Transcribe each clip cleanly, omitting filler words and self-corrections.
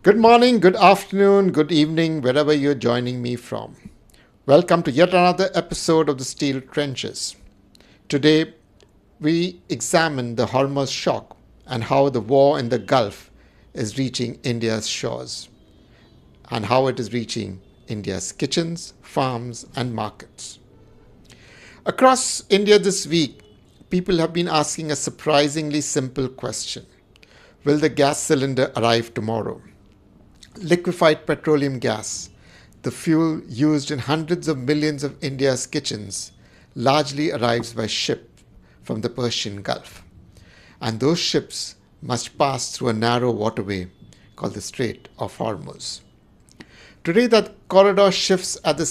Good morning, good afternoon, good evening, wherever you're joining me from. Welcome to yet another episode of the Steel Trenches. Today, we examine the Hormuz shock and how the war in the Gulf is reaching India's shores and how it is reaching India's kitchens, farms, and markets. Across India this week, people have been asking a surprisingly simple question. Will the gas cylinder arrive tomorrow? Liquefied petroleum gas, the fuel used in hundreds of millions of India's kitchens, largely arrives by ship from the Persian Gulf. And those ships must pass through a narrow waterway called the Strait of Hormuz. Today, that corridor sits at the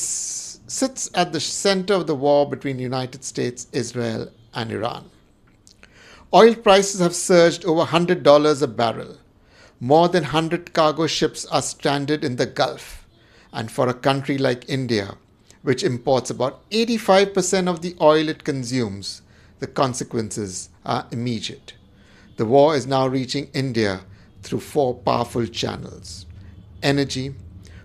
center of the war between the United States, Israel, and Iran. Oil prices have surged over $100 a barrel. More than 100 cargo ships are stranded in the Gulf. And for a country like India, which imports about 85% of the oil it consumes, the consequences are immediate. The war is now reaching India through four powerful channels: energy,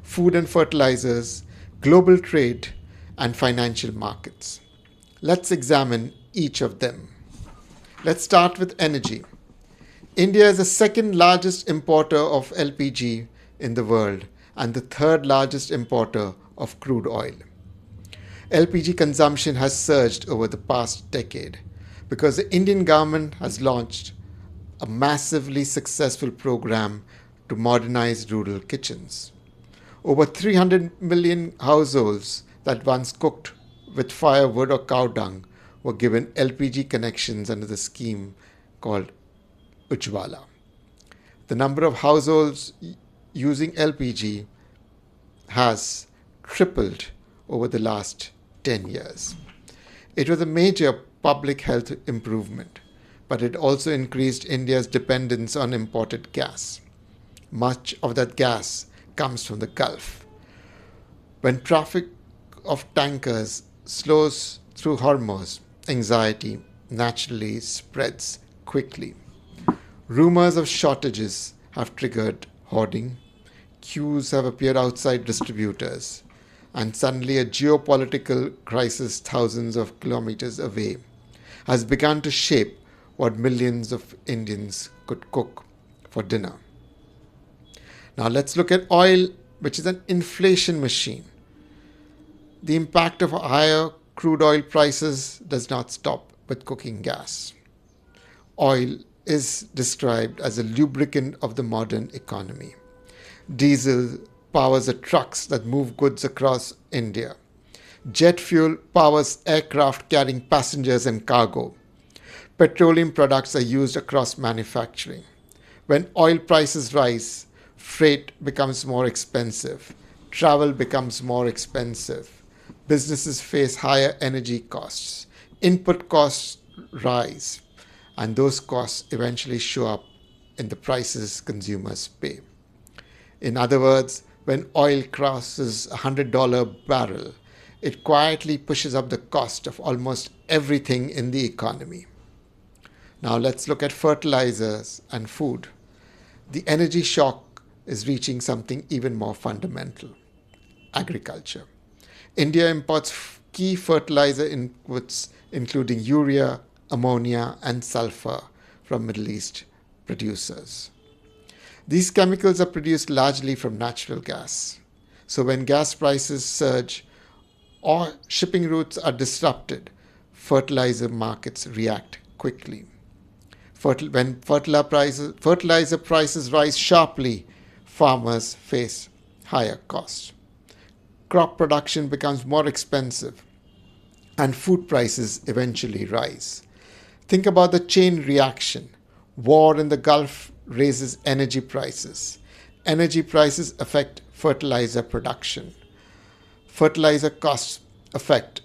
food and fertilizers, global trade, and financial markets. Let's examine each of them. Let's start with energy. India is the second largest importer of LPG in the world and the third largest importer of crude oil. LPG consumption has surged over the past decade because the Indian government has launched a massively successful program to modernize rural kitchens. Over 300 million households that once cooked with firewood or cow dung were given LPG connections under the scheme called Ujjwala. The number of households using LPG has tripled over the last 10 years. It was a major public health improvement, but it also increased India's dependence on imported gas. Much of that gas comes from the Gulf. When traffic of tankers slows through Hormuz, anxiety naturally spreads quickly. Rumors of shortages have triggered hoarding, queues have appeared outside distributors, and suddenly a geopolitical crisis thousands of kilometers away has begun to shape what millions of Indians could cook for dinner. Now let's look at oil, which is an inflation machine. The impact of higher crude oil prices does not stop with cooking gas. Oil is described as a lubricant of the modern economy. Diesel powers the trucks that move goods across India. Jet fuel powers aircraft carrying passengers and cargo. Petroleum products are used across manufacturing. When oil prices rise, freight becomes more expensive. Travel becomes more expensive. Businesses face higher energy costs. Input costs rise. And those costs eventually show up in the prices consumers pay. In other words, when oil crosses $100 barrel, it quietly pushes up the cost of almost everything in the economy. Now let's look at fertilizers and food. The energy shock is reaching something even more fundamental: agriculture. India imports key fertilizer inputs including urea, ammonia, and sulfur from Middle East producers. These chemicals are produced largely from natural gas. So when gas prices surge or shipping routes are disrupted, fertilizer markets react quickly. When fertilizer prices rise sharply, farmers face higher costs. Crop production becomes more expensive, and food prices eventually rise. Think about the chain reaction. War in the Gulf raises energy prices. Energy prices affect fertilizer production. Fertilizer costs affect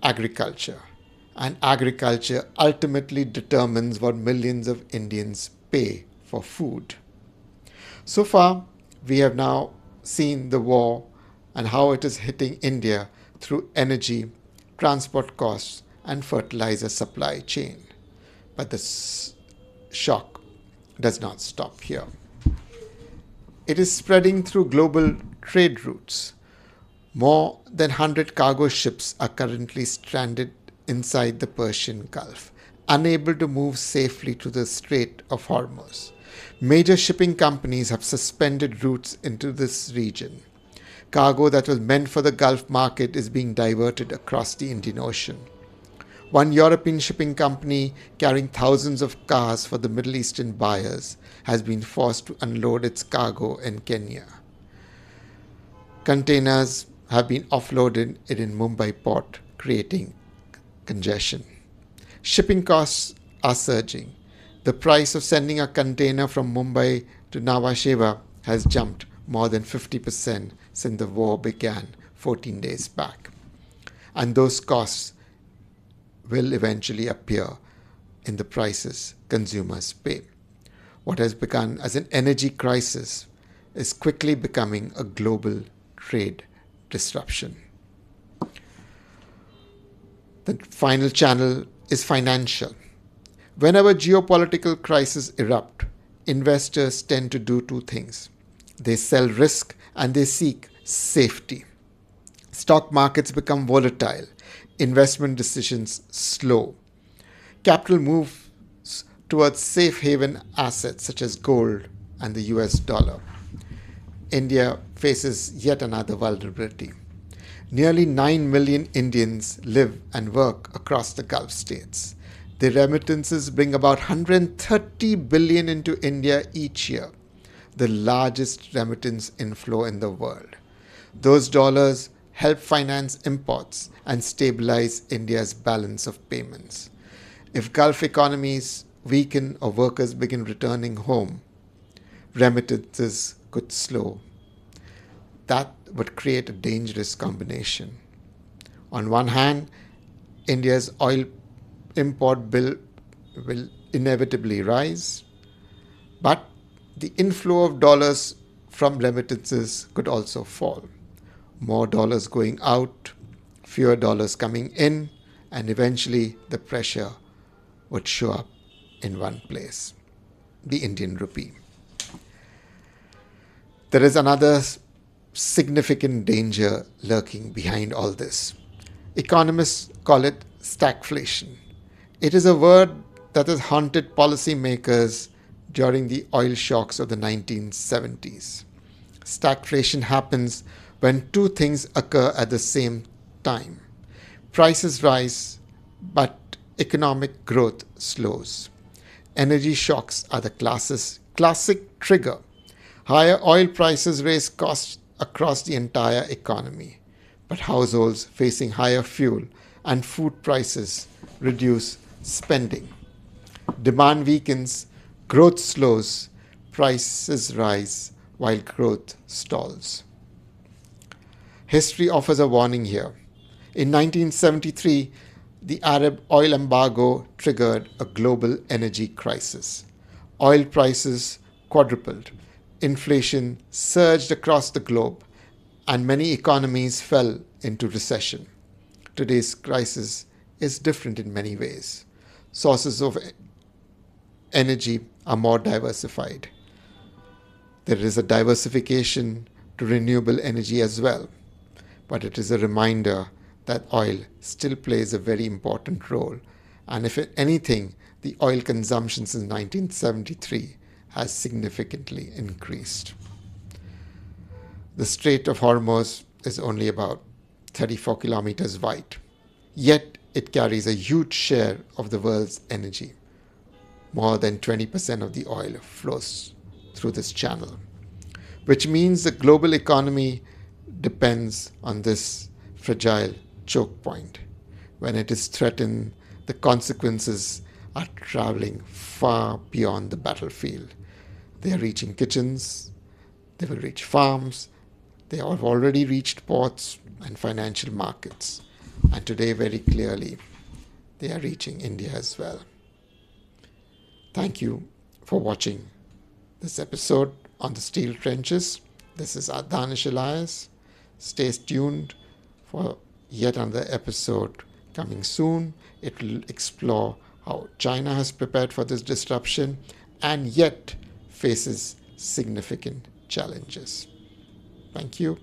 agriculture. And agriculture ultimately determines what millions of Indians pay for food. So far, we have now seen the war and how it is hitting India through energy, transport costs, and fertilizer supply chain. But the shock does not stop here. it is spreading through global trade routes. More than 100 cargo ships are currently stranded inside the Persian Gulf, unable to move safely to the Strait of Hormuz. Major shipping companies have suspended routes into this region. Cargo that was meant for the Gulf market is being diverted across the Indian Ocean. One European shipping company carrying thousands of cars for the Middle Eastern buyers has been forced to unload its cargo in Kenya. Containers have been offloaded in Mumbai port, creating congestion. Shipping costs are surging. The price of sending a container from Mumbai to Nhava Sheva has jumped more than 50% since the war began 14 days back. And those costs will eventually appear in the prices consumers pay. What has begun as an energy crisis is quickly becoming a global trade disruption. The final channel is financial. Whenever geopolitical crises erupt, investors tend to do two things. They sell risk and they seek safety. Stock markets become volatile. Investment decisions slow. Capital moves towards safe haven assets such as gold and the US dollar. India faces yet another vulnerability. Nearly 9 million Indians live and work across the Gulf states. Their remittances bring about 130 billion into India each year, the largest remittance inflow in the world. Those dollars help finance imports and stabilize India's balance of payments. If Gulf economies weaken or workers begin returning home, remittances could slow. That would create a dangerous combination. On one hand, India's oil import bill will inevitably rise, but the inflow of dollars from remittances could also fall. More dollars going out, fewer dollars coming in, and eventually the pressure would show up in one place, the Indian rupee. There is another significant danger lurking behind all this. Economists call it stagflation. It is a word that has haunted policymakers during the oil shocks of the 1970s. Stagflation happens when two things occur at the same time. Prices rise, but economic growth slows. Energy shocks are the classic trigger. Higher oil prices raise costs across the entire economy, but households facing higher fuel and food prices reduce spending. Demand weakens, growth slows, prices rise while growth stalls. History offers a warning here. In 1973, the Arab oil embargo triggered a global energy crisis. Oil prices quadrupled, inflation surged across the globe, and many economies fell into recession. Today's crisis is different in many ways. Sources of energy are more diversified. There is a diversification to renewable energy as well. But it is a reminder that oil still plays a very important role. And if anything, the oil consumption since 1973 has significantly increased. The Strait of Hormuz is only about 34 kilometers wide. Yet it carries a huge share of the world's energy. More than 20% of the oil flows through this channel, which means the global economy depends on this fragile choke point. When it is threatened, the consequences are traveling far beyond the battlefield. They are reaching kitchens, they will reach farms, they have already reached ports and financial markets. And today, very clearly, they are reaching India as well. Thank you for watching this episode on the steel trenches. This is Danish Elias. Stay tuned for yet another episode coming soon. It will explore how China has prepared for this disruption and yet faces significant challenges. Thank you.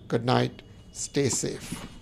Good night. Stay safe.